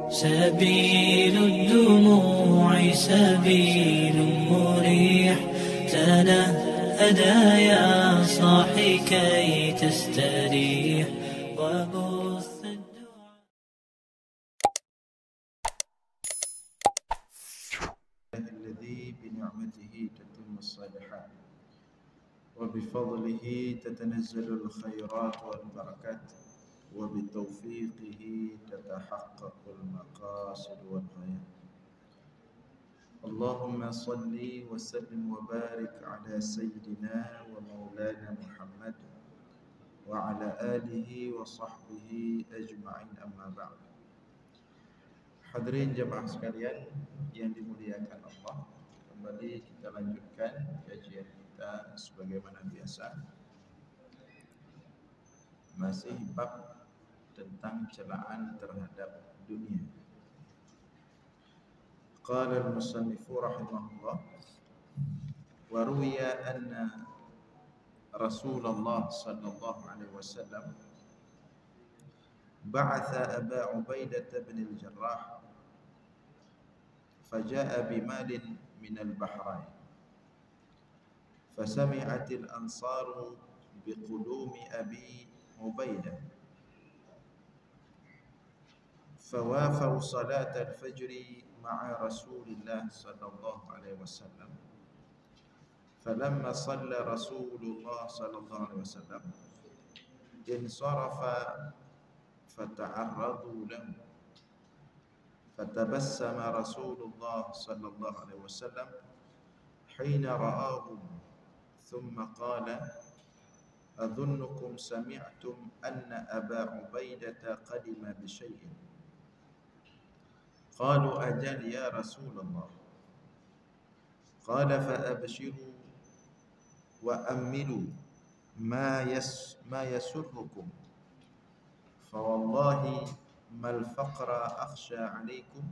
سبيل الدموع سبيل مريح، تنهدى يا صاحي كي تستريح وبث الدعاء. الذي بنعمته تتم الصالحات وبفضله تتنزل الخيرات والبركات وبتوفيقه تتحقق المقاصد والغايات. اللهم صل وسلم وبارك على سيدنا ومولانا محمد وعلى آله وصحبه أجمعين، أما بعد. Hadirin jemaah sekalian yang dimuliakan Allah, kembali kita lanjutkan kajian kita sebagaimana biasa. Masih bab tentang celaan terhadap dunia. Qala al-musannifu rahimahullah, wa ruwiya anna Rasulullah sallallahu alaihi wasallam ba'atha Aba Ubaidah bin al-Jarrah faja'a bimalin min al-Bahrain fasami'at al-ansaru biqudumi Abi Ubaidah فوافوا صلاة الفجر مع رسول الله صلى الله عليه وسلم فلما صلى رسول الله صلى الله عليه وسلم انصرف فتعرضوا له فتبسم رسول الله صلى الله عليه وسلم حين رآهم ثم قال أظنكم سمعتم أن أبا عبيدة قدم بشيء. قالوا أجل يا رسول الله. قال فأبشروا وأملوا ما يسركم، فوالله ما الفقر أخشى عليكم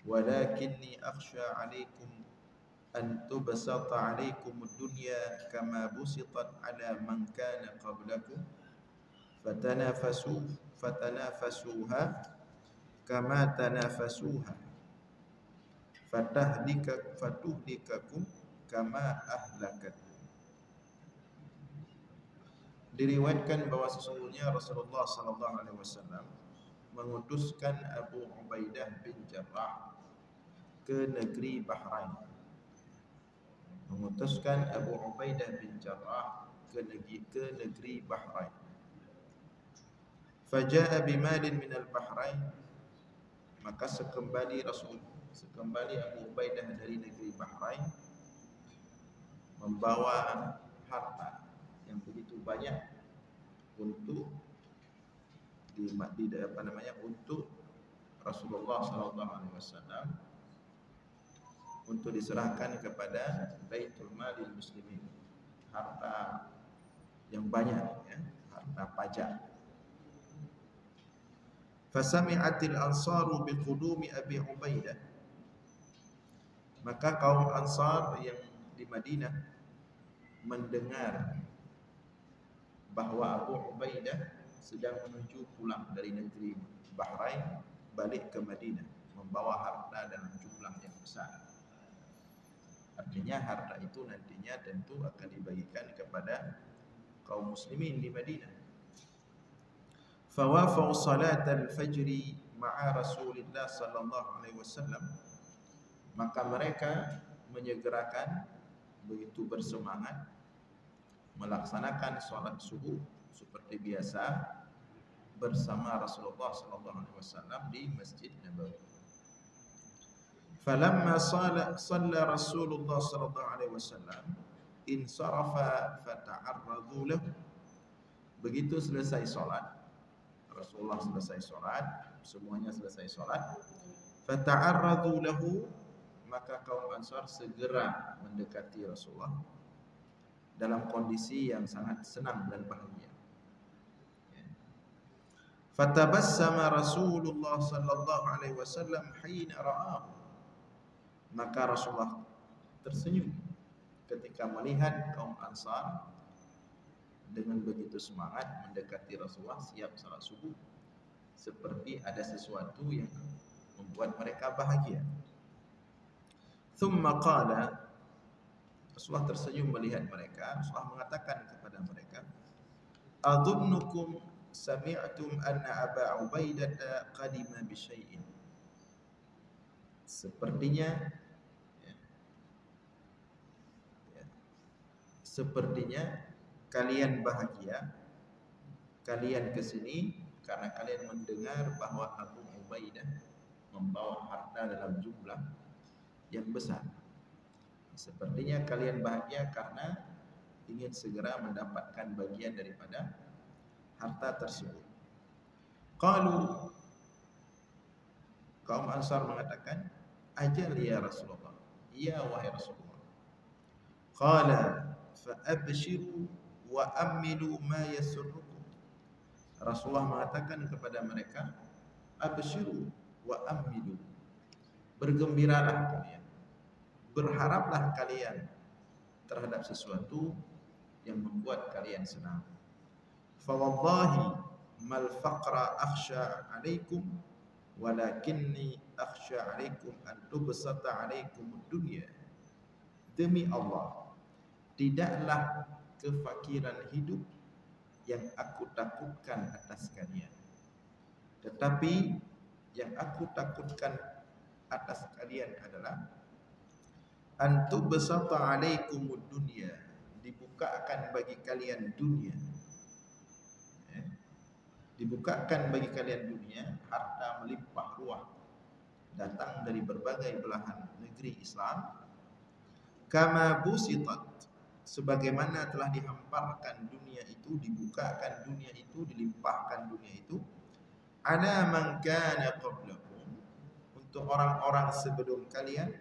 ولكني أخشى عليكم أن تبسط عليكم الدنيا كما بسطت على من كان قبلكم فتنافسوها كما تنافسوها فتهلككم كما أهلكتكم. Diriwayatkan bahwa sesungguhnya Rasulullah sallallahu alaihi wasallam mengutuskan Abu Ubaidah bin Jarrah ke negeri Bahrain. Mengutuskan Abu Ubaidah bin Jarrah ke negeri Bahrain. Faja'a bimalin min al-Bahrain, maka sekembali Abu Ubaidah dari negeri Bahrain membawa harta yang begitu banyak untuk untuk Rasulullah sallallahu alaihi wasallam, untuk diserahkan kepada Baitul Malil Muslimin, harta yang banyak, ya, harta pajak. Fasami'atil ansaru biqudumi Abi Ubaidah, maka kaum Ansar yang di Madinah mendengar bahwa Abu Ubaidah sedang menuju pulang dari negeri Bahrain balik ke Madinah membawa harta dalam jumlah yang besar. Artinya harta itu nantinya tentu akan dibagikan kepada kaum muslimin di Madinah. Fawafau salat al-fajri ma'a Rasulillah sallallahu alaihi wasallam, maka mereka menyegerakan, begitu bersemangat melaksanakan salat subuh seperti biasa bersama Rasulullah sallallahu alaihi wasallam di Masjid Nabawi. Falamma shalla Rasulullah sallallahu alaihi wasallam insarafa fata'arradu lahu. Begitu selesai salat, Rasulullah selesai salat, semuanya selesai salat, fata'arradu lahu, maka kaum Ansar segera mendekati Rasulullah dalam kondisi yang sangat senang dan bahagia. Fatabassama Rasulullah sallallahu alaihi wasallam hina ra'ahu, maka Rasulullah tersenyum ketika melihat kaum Ansar dengan begitu semangat mendekati Rasulullah siap salat subuh, seperti ada sesuatu yang membuat mereka bahagia. Thumma qala, Rasulullah tersenyum melihat mereka. Rasulullah mengatakan kepada mereka, adunnukum sami'tum anna Aba Ubaidah qadima bi syai'in. Sepertinya kalian bahagia, kalian ke sini karena kalian mendengar bahwa Abu Ubaidah membawa harta dalam jumlah yang besar. Sepertinya kalian bahagia karena ingin segera mendapatkan bagian daripada harta tersebut. Qalu, kaum Ansar mengatakan, ajal ya Rasulullah, iya wahai Rasulullah. Qala fa abshiru wa amilu ma yasurrukum. Rasulullah mengatakan kepada mereka, abshiru wa amilu, bergembiralah kalian, berharaplah kalian terhadap sesuatu yang membuat kalian senang. Fa wallahi mal faqra akhsha alaikum walakinni akhsha alaikum an tubsata alaikum dunya. Demi Allah, tidaklah kefakiran hidup yang aku takutkan atas kalian, tetapi yang aku takutkan atas kalian adalah antu besata alaikumud dunya, dibukakan bagi kalian dunia, dibukakan bagi kalian dunia, harta melimpah ruah datang dari berbagai belahan negeri Islam. Kama busitat, sebagaimana telah dihamparkan dunia itu, dibukakan dunia itu, dilimpahkan dunia itu, ala man kana qablakum, untuk orang-orang sebelum kalian,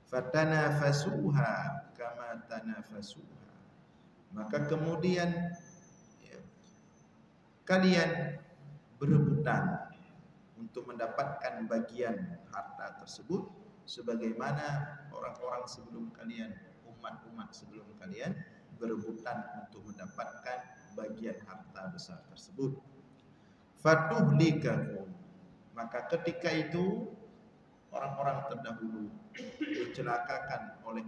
fatanafasuha kama tanafasuha, maka kemudian kalian berebutan untuk mendapatkan bagian harta tersebut sebagaimana orang-orang sebelum kalian, umat-umat sebelum kalian berebutan untuk mendapatkan bagian harta besar tersebut. Fatuhlikakum, maka ketika itu orang-orang terdahulu dicelakakan oleh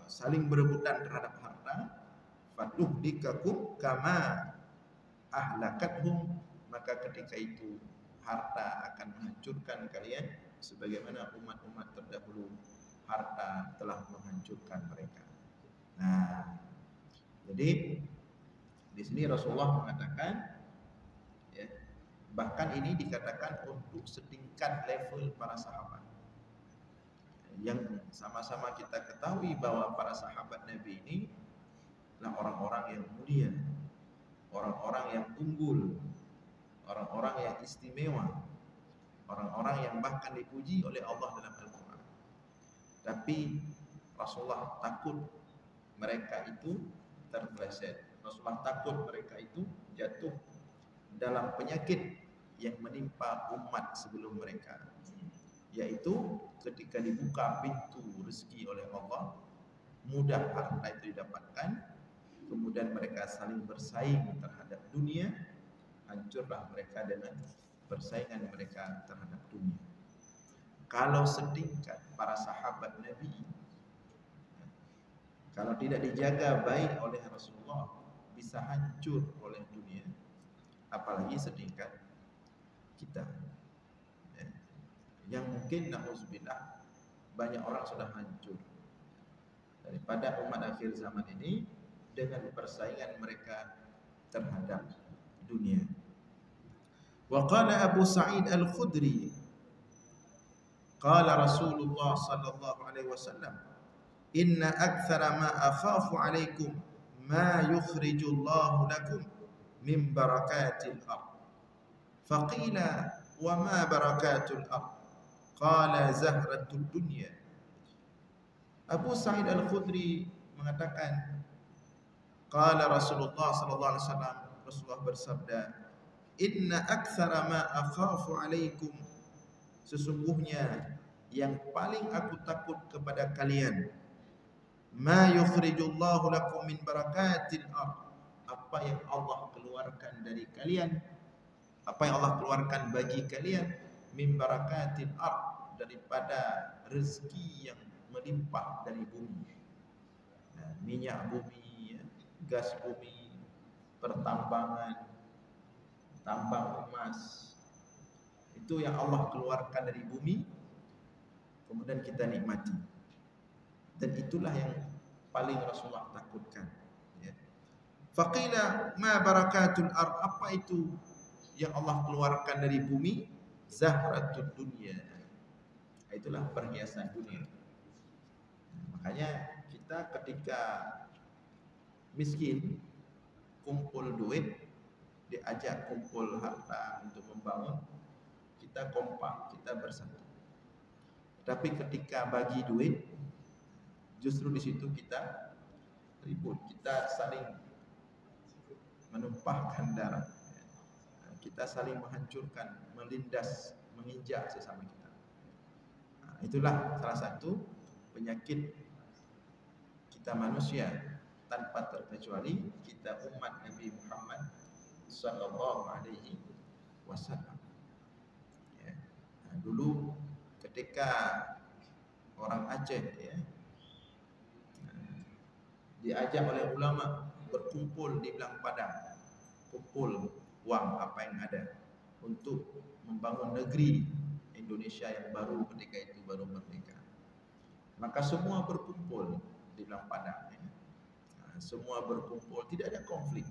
saling berebutan terhadap harta. Fatuhlikakum kama ahlakathum, maka ketika itu harta akan menghancurkan kalian sebagaimana umat-umat terdahulu harta telah menghancurkan mereka. Nah, jadi di sini Rasulullah mengatakan, ya, bahkan ini dikatakan untuk setingkat level para sahabat, yang sama-sama kita ketahui bahwa para sahabat Nabi ini adalah orang-orang yang mulia, orang-orang yang unggul, orang-orang yang istimewa, orang-orang yang bahkan dipuji oleh Allah dalam Al-Quran. Tapi Rasulullah takut mereka itu terpeleset. Rasulullah takut mereka itu jatuh dalam penyakit yang menimpa umat sebelum mereka, yaitu ketika dibuka pintu rezeki oleh Allah, mudah harta itu didapatkan, kemudian mereka saling bersaing terhadap dunia, hancurlah mereka dengan persaingan mereka terhadap dunia. Kalau setingkat para sahabat Nabi, kalau tidak dijaga baik oleh Rasulullah, bisa hancur oleh dunia, apalagi setingkat kita, yang mungkin na'udzubillah banyak orang sudah hancur daripada umat akhir zaman ini dengan persaingan mereka terhadap dunia. Wa qala Abu Sa'id Al-Khudri, qala Rasulullah sallallahu alaihi wasallam, inna aktsara ma akhafu alaikum ma yukhrijullahu lakum min barakatil ard. Faqila wa ma barakatul ard? Qala zahratud dunya. Abu Sa'id Al-Khudri mengatakan, qala Rasulullah sallallahu alaihi wasallam, Rasulullah bersabda, inna aktsara ma akhafu alaikum, sesungguhnya yang paling aku takut kepada kalian, ma yukhrijullahu lakum min barakatil ard, apa yang Allah keluarkan dari kalian Apa yang Allah keluarkan bagi kalian min barakatil ard, daripada rezeki yang melimpah dari bumi. Nah, minyak bumi, ya, gas bumi, pertambangan, tambang emas, itu yang Allah keluarkan dari bumi, kemudian kita nikmati. Dan itulah yang paling Rasulullah takutkan, ya. Faqila ma barakatul ard, apa itu yang Allah keluarkan dari bumi? Zahratud dunya, itulah perhiasan dunia. Makanya kita ketika miskin, kumpul duit, diajak kumpul harta untuk membangun, kita kompak, kita bersatu. Tapi ketika bagi duit, justru di situ kita ribut, kita saling menumpahkan darah, kita saling menghancurkan, melindas, menginjak sesama kita. Nah, itulah salah satu penyakit kita manusia, tanpa terkecuali kita umat Nabi Muhammad sallallahu alaihi wasallam. Ya. Nah, dulu ketika orang Aceh, ya, diajak oleh ulama berkumpul di Belang Padang, kumpul uang apa yang ada untuk membangun negeri Indonesia yang baru, ketika itu baru merdeka. Maka semua berkumpul di Belang Padang, ya. Nah, semua berkumpul, tidak ada konflik.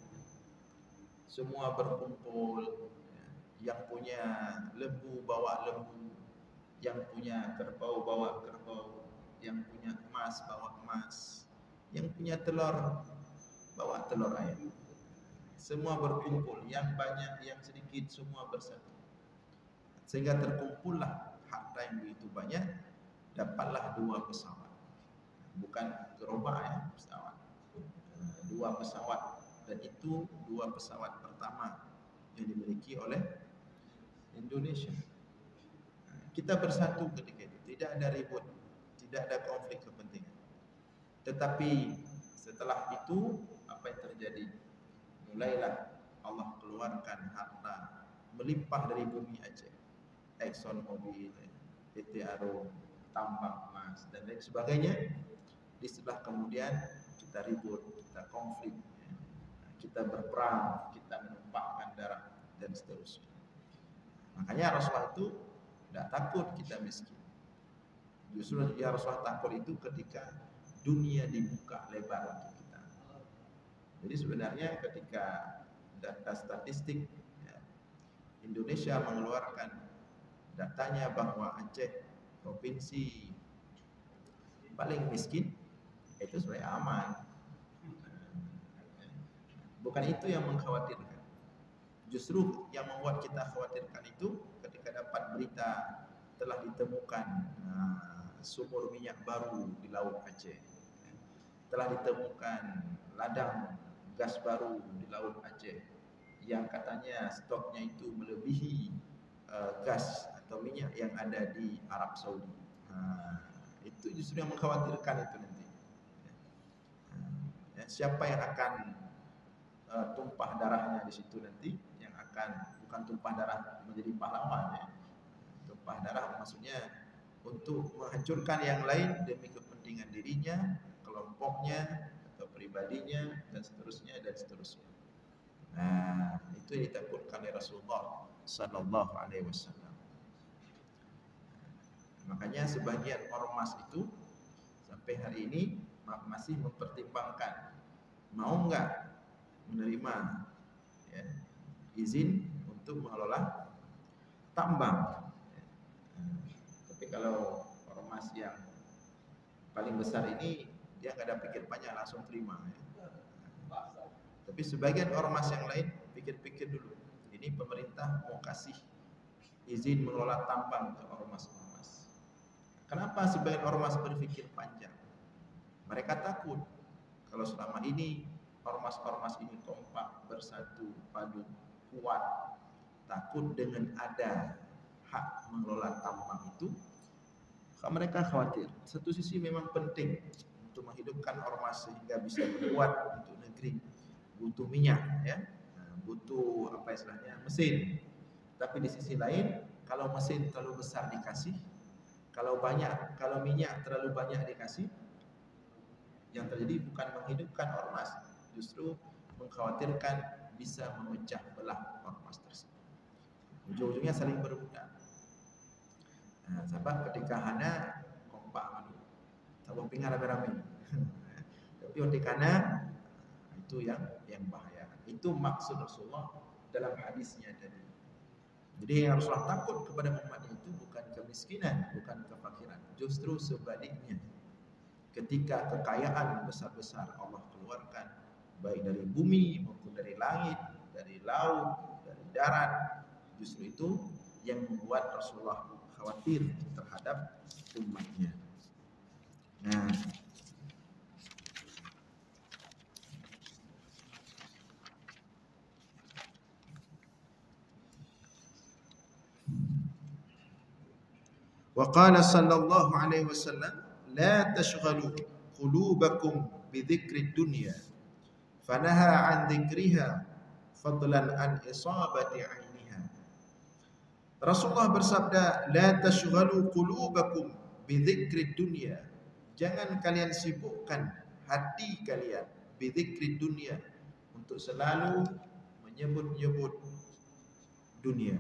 Semua berkumpul, ya. Yang punya lembu bawa lembu, yang punya kerbau bawa kerbau, yang punya emas bawa emas, yang punya telur bawa telur ayam. Semua berkumpul, yang banyak, yang sedikit, semua bersatu. Sehingga terkumpullah harta yang begitu banyak, dapatlah 2 pesawat. Bukan gerobak, ya, pesawat. 2 pesawat, dan itu 2 pesawat pertama yang dimiliki oleh Indonesia. Kita bersatu ketika itu, tidak ada ribut, tidak ada konflik kepentingan. Tetapi setelah itu apa yang terjadi? Mulailah Allah keluarkan harta melimpah dari bumi Aceh, Exxon Mobil, PT Arum, tambang emas dan lain sebagainya. Setelah kemudian kita ribut, kita konflik, kita berperang, kita menumpahkan darah dan seterusnya. Makanya Rasulullah itu tidak takut kita miskin. Justru ya Rasulullah takut itu ketika dunia dibuka lebar untuk kita. Jadi sebenarnya ketika data statistik, ya, Indonesia mengeluarkan datanya bahwa Aceh provinsi paling miskin, itu sebenarnya aman. Bukan itu yang mengkhawatirkan. Justru yang membuat kita khawatirkan itu ketika dapat berita telah ditemukan sumur minyak baru di Laut Aceh, telah ditemukan ladang gas baru di Laut Aceh yang katanya stoknya itu melebihi gas atau minyak yang ada di Arab Saudi. Itu justru yang mengkhawatirkan itu nanti. Siapa yang akan tumpah darahnya di situ nanti, yang akan bukan tumpah darah menjadi pahlawan, ya. Tumpah darah maksudnya untuk menghancurkan yang lain demi kepentingan dirinya, kelompoknya atau pribadinya dan seterusnya dan seterusnya. Nah, itu yang ditakutkan oleh Rasulullah sallallahu alaihi wasallam. Makanya sebagian ormas itu sampai hari ini masih mempertimbangkan mau enggak menerima, ya, izin untuk mengelola tambang. Tapi kalau ormas yang paling besar ini dia nggak ada pikir panjang, langsung terima, ya. Tapi sebagian ormas yang lain pikir-pikir dulu. Ini pemerintah mau kasih izin mengelola tambang ke ormas-ormas. Kenapa sebagian ormas berpikir panjang? Mereka takut kalau selama ini ormas-ormas ini kompak, bersatu, padu, kuat, takut dengan ada hak mengelola tambang itu, mereka khawatir. Satu sisi memang penting untuk menghidupkan ormas sehingga bisa berbuat untuk negeri, butuh minyak, ya, butuh apa istilahnya mesin, Tapi di sisi lain, kalau mesin terlalu besar dikasih, kalau minyak terlalu banyak dikasih, yang terjadi bukan menghidupkan ormas, justru mengkhawatirkan bisa memecah belah ormas tersebut. Ujung-ujungnya saling berebutan. Nah, sebab ketika hana kompak malu, tabung pingar rame-rame. Tapi otikana itu yang bahaya. Itu maksud Rasulullah dalam hadisnya tadi. Jadi yang Rasulullah takut kepada umatnya itu bukan kemiskinan, bukan kefakiran, justru sebaliknya. Ketika kekayaan besar-besar Allah keluarkan, baik dari bumi maupun dari langit, dari laut, dari darat, justru itu yang membuat Rasulullah khawatir terhadap umatnya. Nah, wa qala sallallahu alaihi wasallam, la tashghalu qulubakum bi dzikrid dunya fanaha an dzikriha fadlan an isabati ainiha. Rasulullah bersabda, la tashghalu qulubakum bi dzikrid dunya, jangan kalian sibukkan hati kalian bi dzikrid dunya, untuk selalu menyebut-nyebut dunia.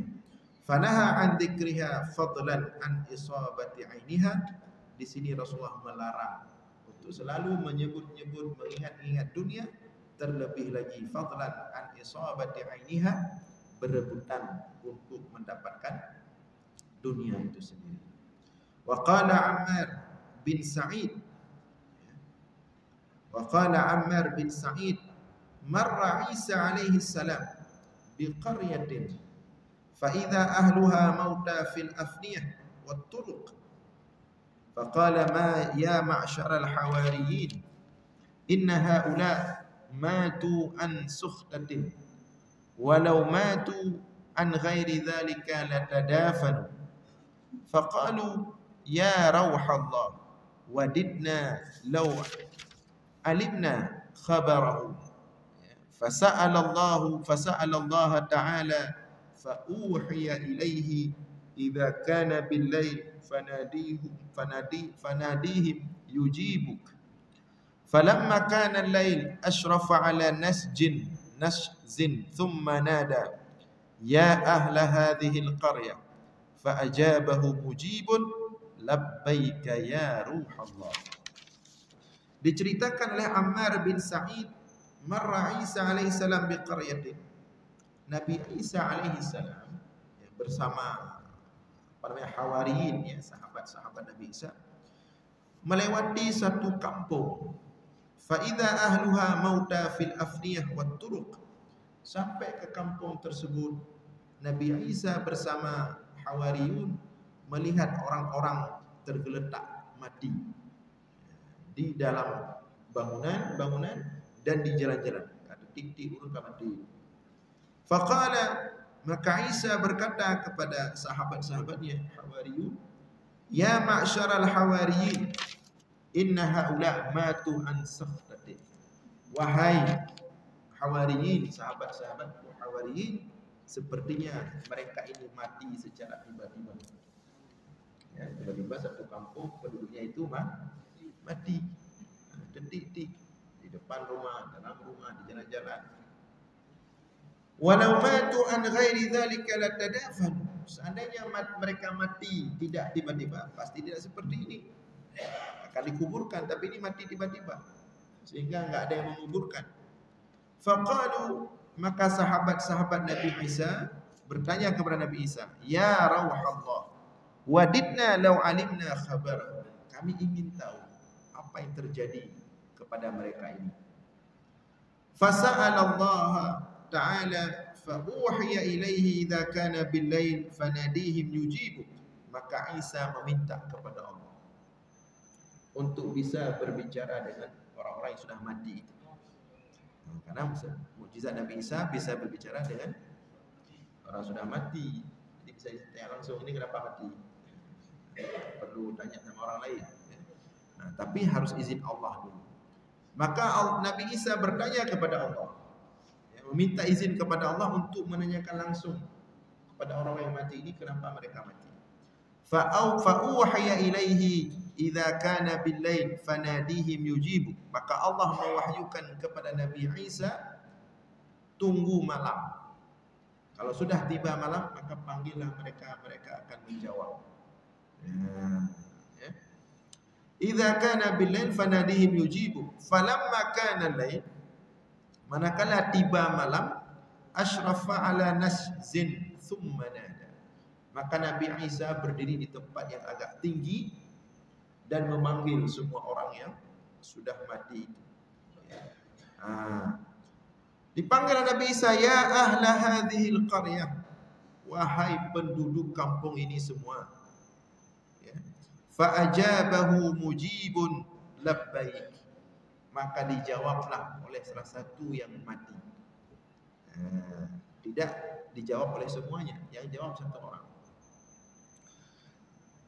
Fanaha an dzikriha fadlan an isabati ainiha. Di sini Rasulullah melarang untuk selalu menyebut-nyebut, mengingat-ingat dunia, terlebih lagi fadlan an isabati ainiha, berebutan untuk mendapatkan dunia itu sendiri. Wa qala Ammar bin Sa'id, wa qala Ammar bin Sa'id, marra Isa alaihi salam bi qaryatin فإذا أهلها موتى في الأفنية والطرق فقال ما يا معشر الحواريين إن هؤلاء ماتوا عن سخطة ولو ماتوا عن غير ذلك لتدافنوا فقالوا يا روح الله وددنا لو علمنا خبره فسأل الله تعالى فأوحي إليه إذا كان بالليل فناديهم يجيبك فلما كان الليل أشرف على نسج ثم نادى يا أهل هذه القرية فأجابه مجيب لبيك يا روح الله. Diceritakan oleh Ammar bin Sa'id, marra Isa alaihissalam bi qaryatin, Nabi Isa alaihissalam bersama Hawariyin, sahabat-sahabat Nabi Isa, melewati satu kampung. Fa idza ahluha mauta fil afniyah wat turuq. Sampai ke kampung tersebut, Nabi Isa bersama Hawariyun melihat orang-orang tergeletak mati di dalam bangunan dan di jalan-jalan. Ada titik urut mati. Faqala, maka Isa berkata kepada sahabat-sahabatnya Hawariyun, ya ma'syaral hawariyin, inna haula matu an sakhtatin. Wahai Hawariyin, sahabat-sahabat Hawariyin, sepertinya mereka ini mati secara tiba-tiba. Ya, tiba-tiba satu kampung penduduknya itu mati. Detik-detik di depan rumah, dalam rumah, di jalan-jalan. Walau matu an ghairi dzalika latadafanu. Seandainya mereka mati tidak tiba-tiba, pasti tidak seperti ini. Akan dikuburkan, tapi ini mati tiba-tiba, sehingga enggak ada yang menguburkan. Faqalu, maka sahabat-sahabat Nabi Isa bertanya kepada Nabi Isa, ya Rauhallah, wadidna law alimna khabar. Kami ingin tahu apa yang terjadi kepada mereka ini. Fasa'alallaha ta'ala fa'uhiya ilaihi idza kana bil-lail fanadihim yujibuk. Maka Isa meminta kepada Allah untuk bisa berbicara dengan orang-orang yang sudah mati itu. Karena mukjizat Nabi Isa bisa berbicara dengan orang sudah mati. Jadi bisa tanya langsung, ini kenapa mati? Perlu tanya sama orang lain. Nah, tapi harus izin Allah dulu. Maka Nabi Isa bertanya kepada Allah, meminta izin kepada Allah untuk menanyakan langsung kepada orang yang mati ini kenapa mereka mati. Fa'uhaya ilaihi idza kana bil-lail fanadihim yujibu. Maka Allah mewahyukan kepada Nabi Isa, tunggu malam. Kalau sudah tiba malam, maka panggillah mereka, mereka akan menjawab. Ya. Idza kana bil-lail fanadihim yujibu. Falamma kana al-lail, manakala tiba malam, asyrafa ala nasjin thumma nada. Maka Nabi Isa berdiri di tempat yang agak tinggi dan memanggil semua orang yang sudah mati itu. Dipanggil Nabi Isa, ya ahla hadhil qaryah, wahai penduduk kampung ini semua. Ya. Fa ajabahu mujibun labbaik. Maka dijawablah oleh salah satu yang mati. Tidak dijawab oleh semuanya, yang jawab satu orang.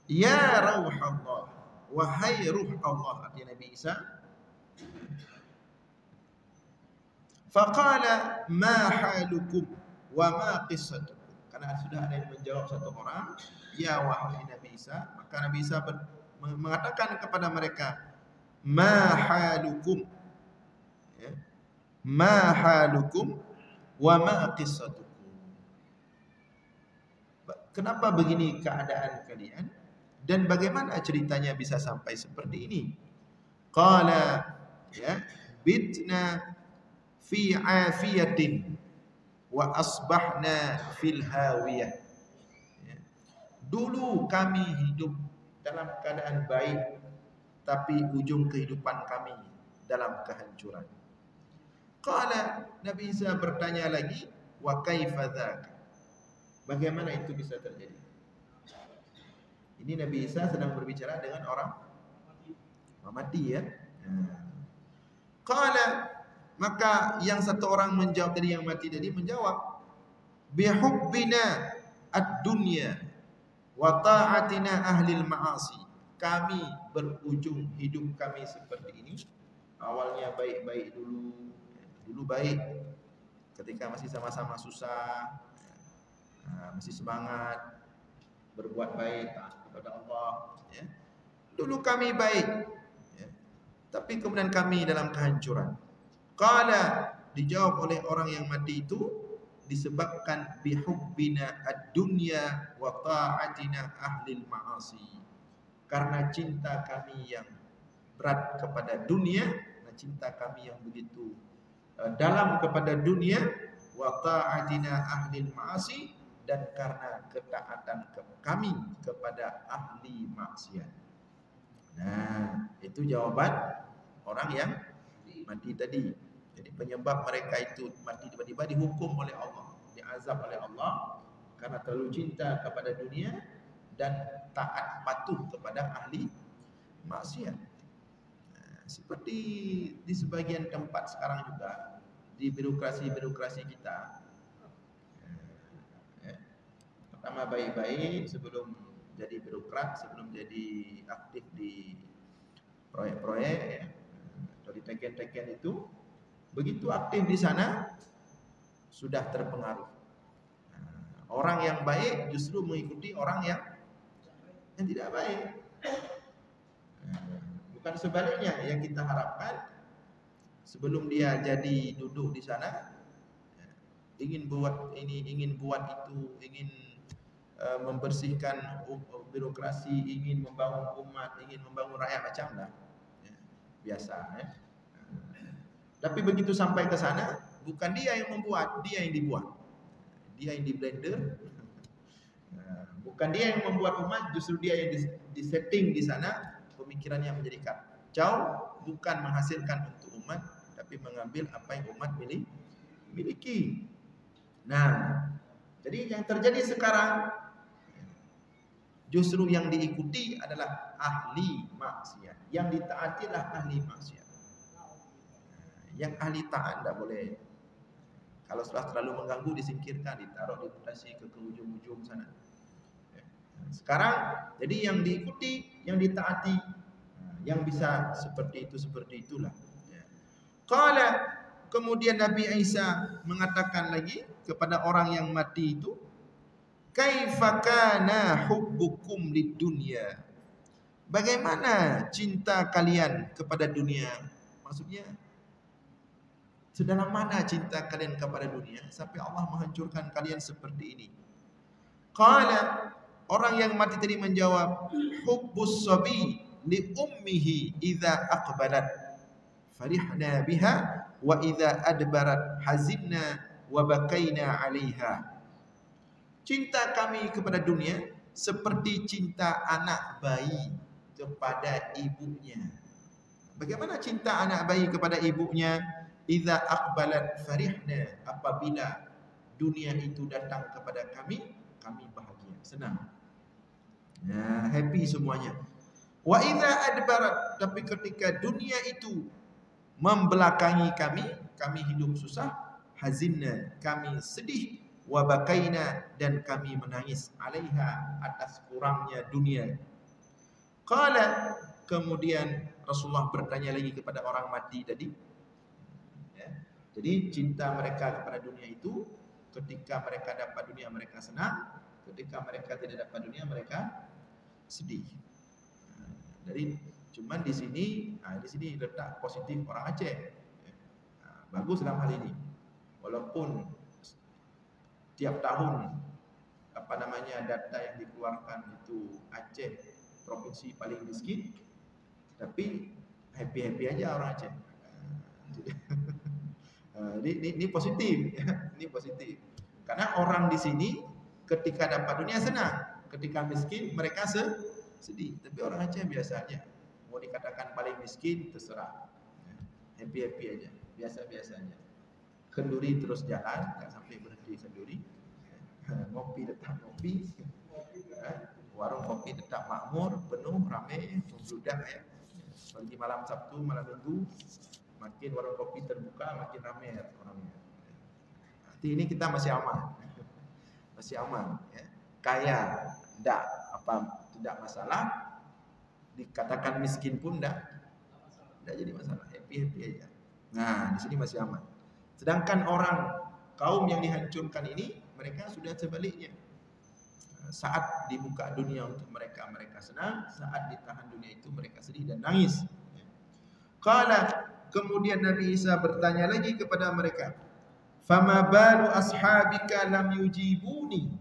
Ya Ruh Allah, wahai Ruh Allah, artinya Nabi Isa. Faqala ma halukum wa ma qissatukum. Karena sudah ada yang menjawab satu orang, ya wahai Nabi Isa, maka Nabi Isa mengatakan kepada mereka, ma halukum, ya, ma halukum wa ma qissatukum. Kenapa begini keadaan kalian? Dan bagaimana ceritanya bisa sampai seperti ini? Qala, ya, bitna fi afiyatin wa asbahna fil hawiyah. Ya. Dulu kami hidup dalam keadaan baik, tapi ujung kehidupan kami dalam kehancuran. Qala, Nabi Isa bertanya lagi, wa kaifa dzaka? Bagaimana itu bisa terjadi? Ini Nabi Isa sedang berbicara dengan orang mati, ya. Qala, maka yang satu orang menjawab tadi, yang mati tadi menjawab, bihubbina ad-dunya wa ta'atina ahlil ma'asi. Kami berujung hidup kami seperti ini. Awalnya baik-baik dulu baik ketika masih sama-sama susah, masih semangat berbuat baik kepada Allah, ya. Dulu kami baik, ya. Tapi kemudian kami dalam kehancuran. Qala, dijawab oleh orang yang mati itu, disebabkan bihubbina ad-dunya wa ta'atina ahlil ma'asi. Karena cinta kami yang berat kepada dunia, dan cinta kami yang begitu dalam kepada dunia, wa ta'atina ahlil ma'asi, dan karena ketaatan kami kepada ahli maksiat. Nah, itu jawaban orang yang mati tadi. Jadi penyebab mereka itu mati tiba-tiba dihukum oleh Allah, diazab oleh Allah karena terlalu cinta kepada dunia dan taat patuh kepada ahli maksiat. Nah, seperti di sebagian tempat sekarang juga, di birokrasi kita. Pertama baik-baik sebelum jadi birokrat, sebelum jadi aktif di proyek-proyek, ya, atau di teken-teken itu, begitu aktif di sana sudah terpengaruh. Orang yang baik justru mengikuti orang yang tidak baik. Bukan sebaliknya. Yang kita harapkan sebelum dia jadi duduk di sana, ingin buat ini, ingin buat itu, ingin membersihkan birokrasi, ingin membangun umat, ingin membangun rakyat, macam lah, ya, biasa, ya. Tapi begitu sampai ke sana, bukan dia yang membuat, dia yang dibuat, dia yang di blender. Bukan dia yang membuat umat, justru dia yang disetting di sana, pemikirannya menjadi kacau, bukan menghasilkan untuk umat, tapi mengambil apa yang umat miliki. Nah, jadi yang terjadi sekarang, justru yang diikuti adalah ahli maksiat, yang ditaati adalah ahli maksiat. Yang ahli taat tidak boleh. Kalau sudah terlalu mengganggu, disingkirkan, ditaruh di mutasi ke ujung-ujung sana. Sekarang jadi yang diikuti, yang ditaati, yang bisa seperti itulah. Qala, kemudian Nabi Isa mengatakan lagi kepada orang yang mati itu, kaifa kana hubbukum lidunya? Bagaimana cinta kalian kepada dunia? Maksudnya, sedalam mana cinta kalian kepada dunia sampai Allah menghancurkan kalian seperti ini? Qala, orang yang mati tadi menjawab, hubbus sabi li ummihi idza aqbalat farihna biha wa idza adbarat hazinna wa bakaina 'alaiha. Cinta kami kepada dunia seperti cinta anak bayi kepada ibunya. Bagaimana cinta anak bayi kepada ibunya? Idza aqbalat farihna, apabila dunia itu datang kepada kami, kami bahagia, senang. Ya, happy semuanya. Wa idza adbarat, tapi ketika dunia itu membelakangi kami, kami hidup susah, hazinna, kami sedih, wa bakaina, dan kami menangis, 'alaiha, atas kurangnya dunia. Qala, kemudian Rasulullah bertanya lagi kepada orang mati tadi. Ya, jadi cinta mereka kepada dunia itu, ketika mereka dapat dunia mereka senang, ketika mereka tidak dapat dunia mereka sedih. Jadi cuman di sini letak positif orang Aceh. Bagus dalam hal ini. Walaupun tiap tahun data yang dikeluarkan itu Aceh provinsi paling miskin, tapi happy aja orang Aceh. Ini positif, ya. Ini positif. Karena orang di sini ketika dapat dunia senang, ketika miskin mereka sedih. Tapi orang Aceh biasanya mau dikatakan paling miskin terserah, happy aja, biasa-biasanya. Kenduri terus jalan, nggak sampai berhenti kenduri. Ngopi tetap ngopi, warung kopi tetap makmur, penuh, ramai, membludak ya. Pagi malam Sabtu, malam Minggu, makin warung kopi terbuka, makin ramai orangnya. Nanti ini kita masih aman, ya. Kaya, tidak masalah. Dikatakan miskin pun tidak jadi masalah, happy aja. Nah, di sini masih aman. Sedangkan orang kaum yang dihancurkan ini, mereka sudah sebaliknya. Saat dibuka dunia untuk mereka senang, saat ditahan dunia itu mereka sedih dan nangis. Qala, kemudian Nabi Isa bertanya lagi kepada mereka, fama balu ashabika lam yujibuni?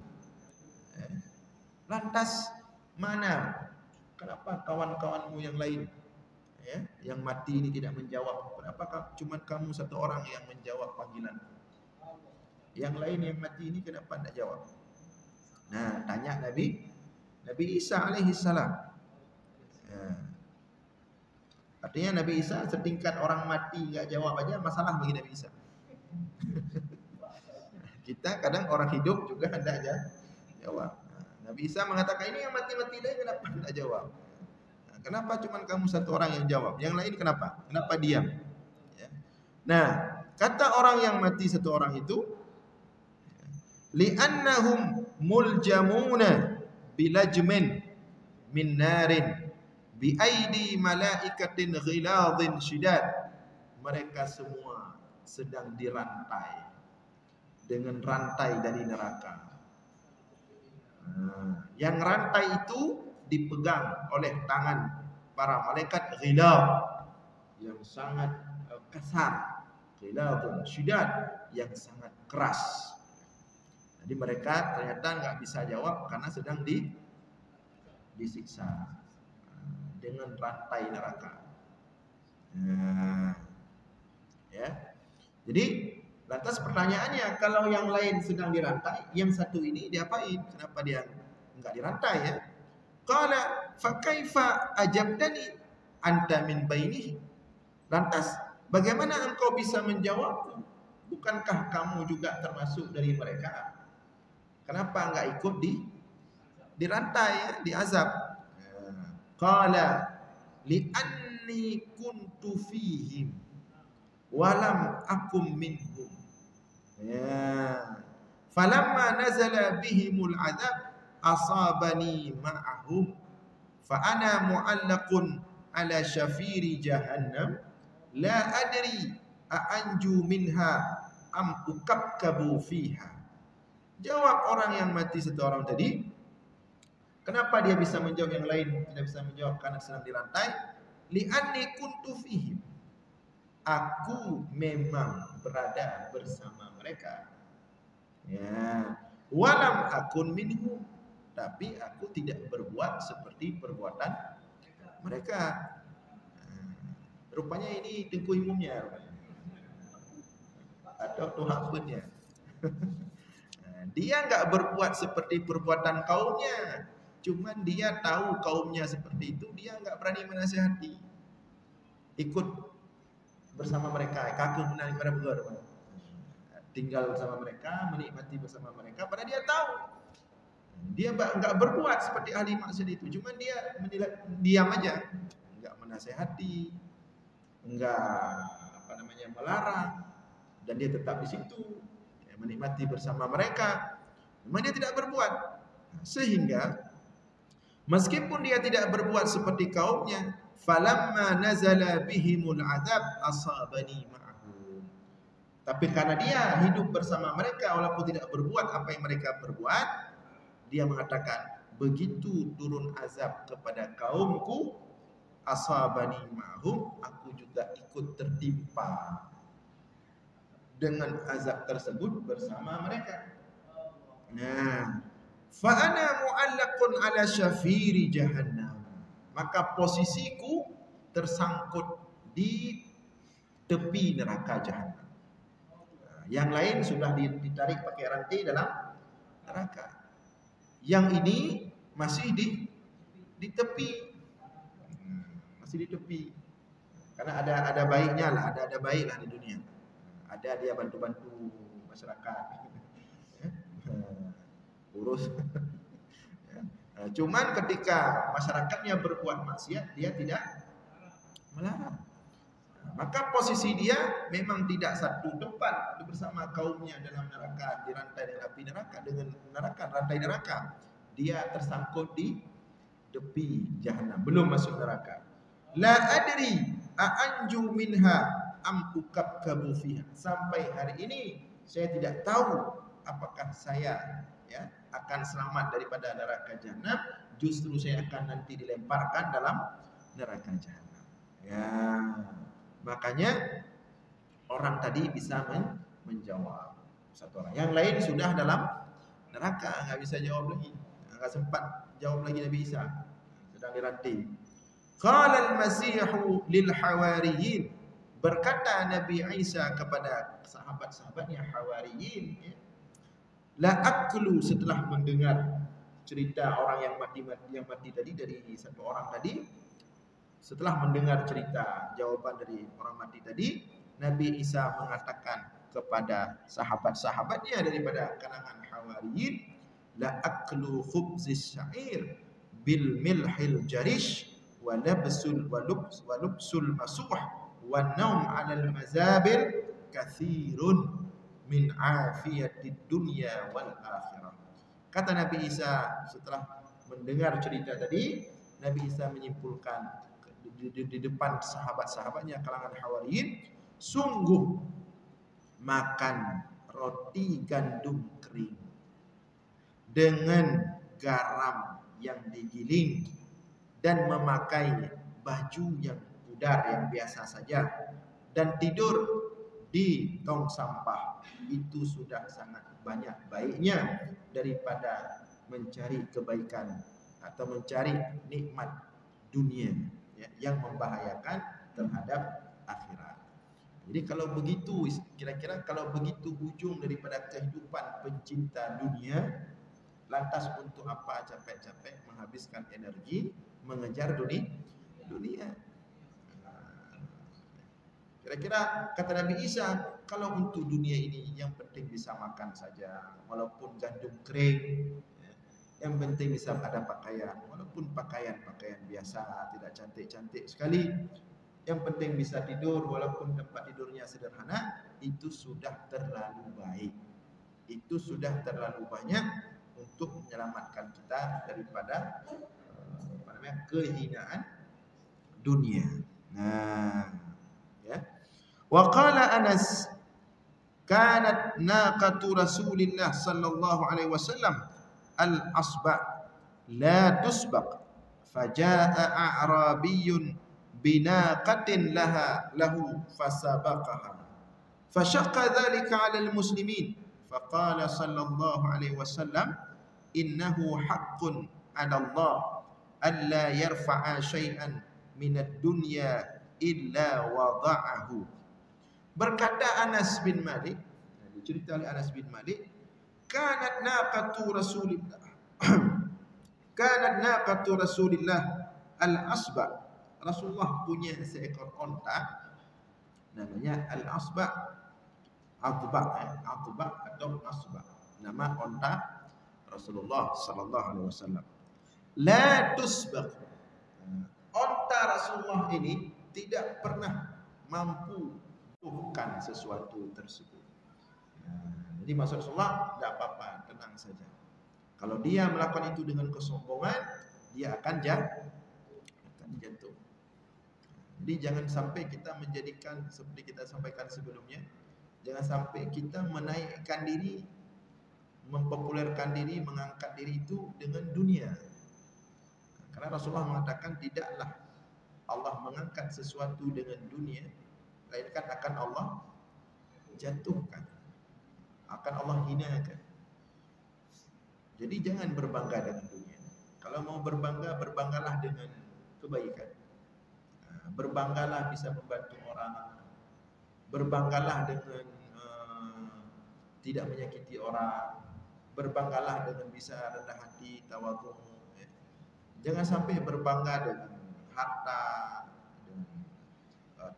Lantas mana? Kenapa kawan-kawanmu yang lain, ya, yang mati ini tidak menjawab? Kenapa cuma kamu satu orang yang menjawab panggilan? Yang lain yang mati ini kenapa tidak jawab? Nah, tanya Nabi Isa alaihi salam. Artinya Nabi Isa setingkat orang mati enggak jawab aja masalah bagi Nabi Isa. Kita kadang orang hidup juga tidak jawab. Nabi Isa mengatakan, ini yang mati-mati lain kenapa tidak jawab? Kenapa cuma kamu satu orang yang jawab? Yang lain kenapa? Kenapa diam? Ya. Nah, kata orang yang mati satu orang itu, li'annahum muljamuna bilajmin min narin biaidi malaikatin ghiladhin syidad. Mereka semua sedang dirantai dengan rantai dari neraka. Yang rantai itu dipegang oleh tangan para malaikat ghilad yang sangat kasar, ghiladhun syidad yang sangat keras. Jadi mereka ternyata nggak bisa jawab karena sedang disiksa dengan rantai neraka. Ya. Jadi lantas pertanyaannya, kalau yang lain sedang dirantai, yang satu ini diapain? Kenapa dia enggak dirantai ya? Qala fa kaifa ajabtani anta min bainihi? Lantas bagaimana engkau bisa menjawabku? Bukankah kamu juga termasuk dari mereka? Kenapa enggak ikut dirantai ya, diazab? Qala li anni kuntu fihim walam akum minhum. Ya. Falamma nazala bihimul azab asabani ma'ahum fa ana mu'allaqun ala syafiri jahannam la adri a anju minha am ukabkabu fiha. Jawab orang yang mati satu orang tadi. Kenapa dia bisa menjawab, yang lain tidak bisa menjawab? Karena sedang dirantai. Li'anni kuntu fihim. Aku memang berada bersama mereka. Ya, walam akun minhum. Tapi aku tidak berbuat seperti perbuatan mereka. Rupanya ini Tengku Imumnya atau Tuhan punya. Dia nggak berbuat seperti perbuatan kaumnya. Cuman dia tahu kaumnya seperti itu, dia nggak berani menasihati. Ikut bersama mereka, kaku benar pada begar. Tinggal bersama mereka, menikmati bersama mereka. Padahal dia tahu dia nggak berbuat seperti ahli maksiat itu. Cuman dia diam aja, nggak menasehati, nggak melarang, dan dia tetap di situ, menikmati bersama mereka. Memang dia tidak berbuat, sehingga meskipun dia tidak berbuat seperti kaumnya, falamma nazala bihimul azab asabani ma'hum. Tapi karena dia hidup bersama mereka walaupun tidak berbuat apa yang mereka berbuat, dia mengatakan, begitu turun azab kepada kaumku, asabani ma'hum, aku juga ikut tertimpa dengan azab tersebut bersama mereka. Nah, fa ana mu'allaqun ala syafiri jahannam. Maka posisiku tersangkut di tepi neraka jahannam. Yang lain sudah ditarik pakai rantai dalam neraka. Yang ini masih di tepi. Masih di tepi. Karena ada baiknya lah, ada baiklah di dunia. Ada dia bantu-bantu masyarakat. Urus. Cuman ketika masyarakatnya berbuat maksiat, dia tidak melarang. Maka posisi dia memang tidak satu tempat bersama kaumnya dalam neraka, dirantai dengan api neraka, dengan neraka, rantai neraka. Dia tersangkut di tepi jahanam, belum masuk neraka. La adri a'anju minha am ukabkabu fiha. Sampai hari ini saya tidak tahu apakah saya akan selamat daripada neraka jahanam, justru saya akan nanti dilemparkan dalam neraka jahanam. Ya, makanya orang tadi bisa menjawab satu orang. Yang lain sudah dalam neraka, nggak bisa jawab lagi, nggak sempat jawab lagi Nabi Isa, sedang dirantai. Qala al-Masihu lil hawariyin, berkata Nabi Isa kepada sahabat-sahabatnya hawariyin, la aklu, setelah mendengar cerita orang yang mati tadi dari satu orang tadi, setelah mendengar cerita jawaban dari orang mati tadi, Nabi Isa mengatakan kepada sahabat-sahabatnya daripada kalangan hawariyin, la aklu khubzis syair bil milhil jarish wa lubsul masuh wa naum 'alal mazabil katsirun min afiyatid dunya wal akhirah. Kata Nabi Isa setelah mendengar cerita tadi, Nabi Isa menyimpulkan di depan sahabat-sahabatnya kalangan hawariyin, sungguh makan roti gandum kering dengan garam yang digiling dan memakai baju yang pudar yang biasa saja dan tidur di tong sampah, itu sudah sangat banyak baiknya daripada mencari kebaikan atau mencari nikmat dunia yang membahayakan terhadap akhirat. Jadi kalau begitu, kira-kira kalau begitu ujung daripada kehidupan pencinta dunia, lantas untuk apa capek-capek menghabiskan energi mengejar dunia? Kira-kira kata Nabi Isa, kalau untuk dunia ini yang penting bisa makan saja, walaupun gandum kering, yang penting bisa ada pakaian, walaupun pakaian biasa, tidak cantik-cantik sekali, yang penting bisa tidur, walaupun tempat tidurnya sederhana, itu sudah terlalu baik, itu sudah terlalu banyak untuk menyelamatkan kita daripada kehinaan dunia. Nah, ya. Wa qala Anas kanat naqatu Rasulillah sallallahu alaihi wasallam al-asba la tusbaq fajaa a'rabiyyun binaqatin lahu fasabaqaha fashaqqa dhalika 'ala al-muslimin faqala sallallahu alaihi wasallam innahu haqqun 'ala Allah alla yarfa'a syai'an minad dunya illa wada'ahu. Berkata Anas bin Malik, dicerita oleh Anas bin Malik, kanat naqatu Rasulillah kanat naqatu Rasulillah al-asba. Rasulullah punya seekor onta namanya al-asba, atba atau asba, nama onta Rasulullah sallallahu alaihi wasallam. La tusbaq. Onta Rasulullah ini tidak pernah mampu bukan sesuatu tersebut. Jadi maksud Rasulullah, tidak apa-apa, tenang saja. Kalau dia melakukan itu dengan kesombongan, dia akan jatuh. Jadi jangan sampai kita menjadikan seperti kita sampaikan sebelumnya, jangan sampai kita menaikkan diri, mempopulerkan diri, mengangkat diri itu dengan dunia. Karena Rasulullah mengatakan tidaklah Allah mengangkat sesuatu dengan dunia, melainkan akan Allah jatuhkan, akan Allah hinakan. Jadi jangan berbangga dengan dunia. Kalau mau berbangga, berbanggalah dengan kebaikan. Berbanggalah bisa membantu orang. Berbanggalah dengan tidak menyakiti orang. Berbanggalah dengan bisa rendah hati, tawadhu. Jangan sampai berbangga dengan harta,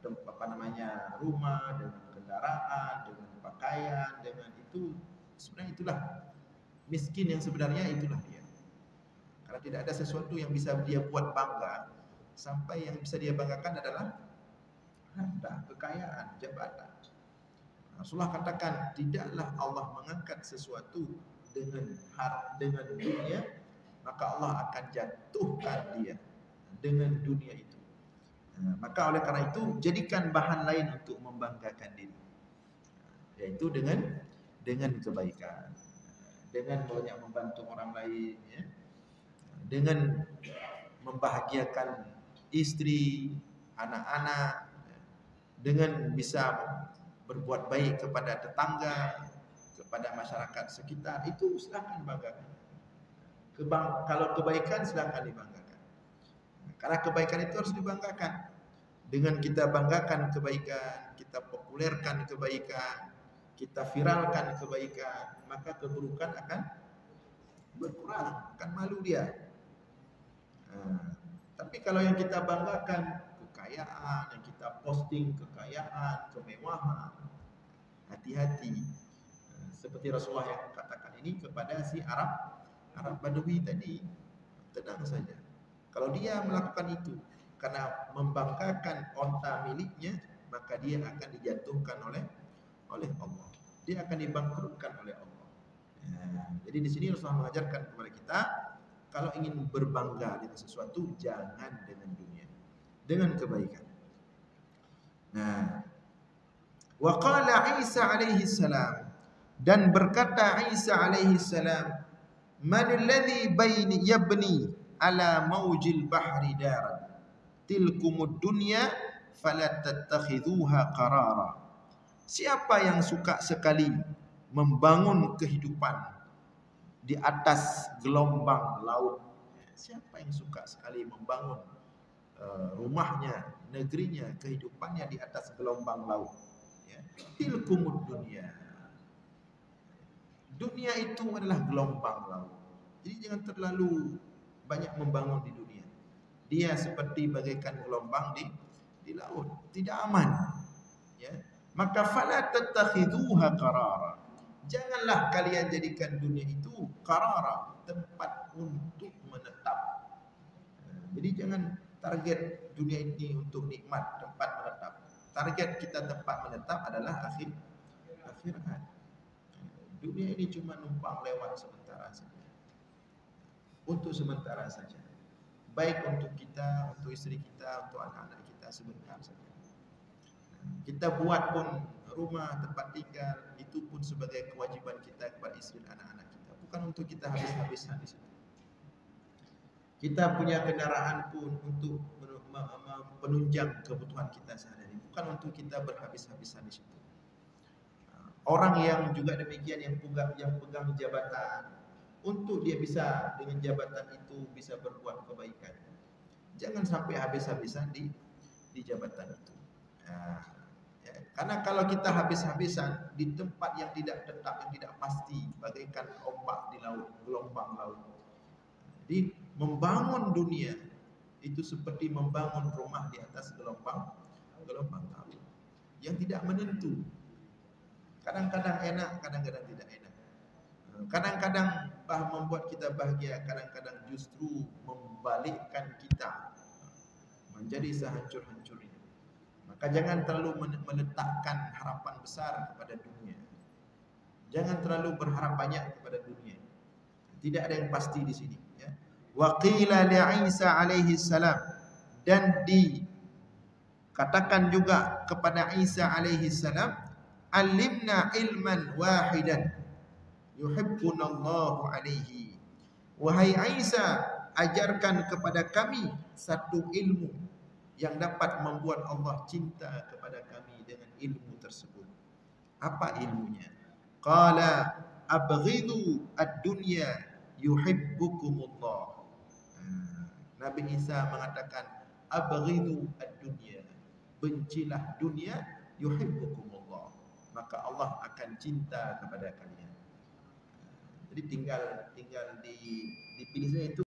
dengan rumah, dengan kendaraan, dengan pakaian, dengan itu. Sebenarnya itulah miskin yang sebenarnya, itulah dia. Karena tidak ada sesuatu yang bisa dia buat bangga sampai yang bisa dia banggakan adalah harta, kekayaan, jabatan. Rasulullah katakan tidaklah Allah mengangkat sesuatu dengan dunia, maka Allah akan jatuhkan dia dengan dunia itu. Maka oleh karena itu jadikan bahan lain untuk membanggakan diri, yaitu dengan kebaikan, dengan banyak membantu orang lain, ya, dengan membahagiakan istri, anak-anak, dengan bisa berbuat baik kepada tetangga, kepada masyarakat sekitar, itu silakan banggakan. Kalau kebaikan silakan dibanggakan. Karena kebaikan itu harus dibanggakan. Dengan kita banggakan kebaikan, kita populerkan kebaikan, kita viralkan kebaikan, maka keburukan akan berkurang, akan malu dia. Tapi kalau yang kita banggakan kekayaan, yang kita posting kekayaan, kemewahan, hati-hati. Seperti Rasulullah yang katakan ini kepada si Arab Badui tadi, tenang saja. Kalau dia melakukan itu karena membanggakan onta miliknya, maka dia akan dijatuhkan oleh Allah. Dia akan dibangkrutkan oleh Allah. Jadi di sini Rasulullah mengajarkan kepada kita, kalau ingin berbangga dengan sesuatu, jangan dengan dunia, dengan kebaikan. Nah, wa qala Isa alaihi salam, dan berkata Isa alaihi salam, man alladhi bayni yabni ala maujil bahri daran tilkumud dunya fala tattakhidhuha qarara. Siapa yang suka sekali membangun kehidupan di atas gelombang laut? Siapa yang suka sekali membangun rumahnya, negerinya, kehidupannya di atas gelombang laut? Ya. Tilkumud dunya. Dunia itu adalah gelombang laut. Jadi jangan terlalu banyak membangun di dunia. Dia seperti bagaikan gelombang di laut, tidak aman. Ya. Maka fala tattakhidhuha qarara. Janganlah kalian jadikan dunia itu qarara, tempat untuk menetap. Jadi jangan target dunia ini untuk nikmat, tempat menetap. Target kita tempat menetap adalah akhirat. Dunia ini cuma numpang lewat sementara saja. Untuk sementara saja. Baik untuk kita, untuk istri kita, untuk anak-anak kita, sebentar saja. Kita buat pun rumah, tempat tinggal, itu pun sebagai kewajiban kita kepada istri dan anak-anak kita. Bukan untuk kita habis-habisan di situ. Kita punya kendaraan pun untuk penunjang kebutuhan kita sehari-hari, bukan untuk kita berhabis-habisan di situ. Orang yang juga demikian, yang pegang jabatan, untuk dia bisa dengan jabatan itu bisa berbuat kebaikan, jangan sampai habis-habisan di jabatan itu. Ya, karena kalau kita habis-habisan di tempat yang tidak tetap, yang tidak pasti, bagaikan ombak di laut, gelombang laut. Jadi membangun dunia itu seperti membangun rumah di atas gelombang laut yang tidak menentu. Kadang-kadang enak, kadang-kadang tidak enak. Kadang-kadang membuat kita bahagia, kadang-kadang justru membalikkan kita menjadi sehancur-hancurnya. Maka jangan terlalu meletakkan harapan besar kepada dunia. Jangan terlalu berharap banyak kepada dunia. Tidak ada yang pasti di sini. Ya. Wa qila li Isa alaihi salam, dan dikatakan juga kepada Isa alaihi salam, alimna ilman wahidan yuhibbunallahu alaihi. Wahai Isa, ajarkan kepada kami satu ilmu yang dapat membuat Allah cinta kepada kami dengan ilmu tersebut. Apa ilmunya? Qala abghidu ad-dunya yuhibbukumullah. Nabi Isa mengatakan abghidu ad-dunya, bencilah dunia, yuhibbukumullah, maka Allah akan cinta kepada kalian. Jadi tinggal dipilih saja itu.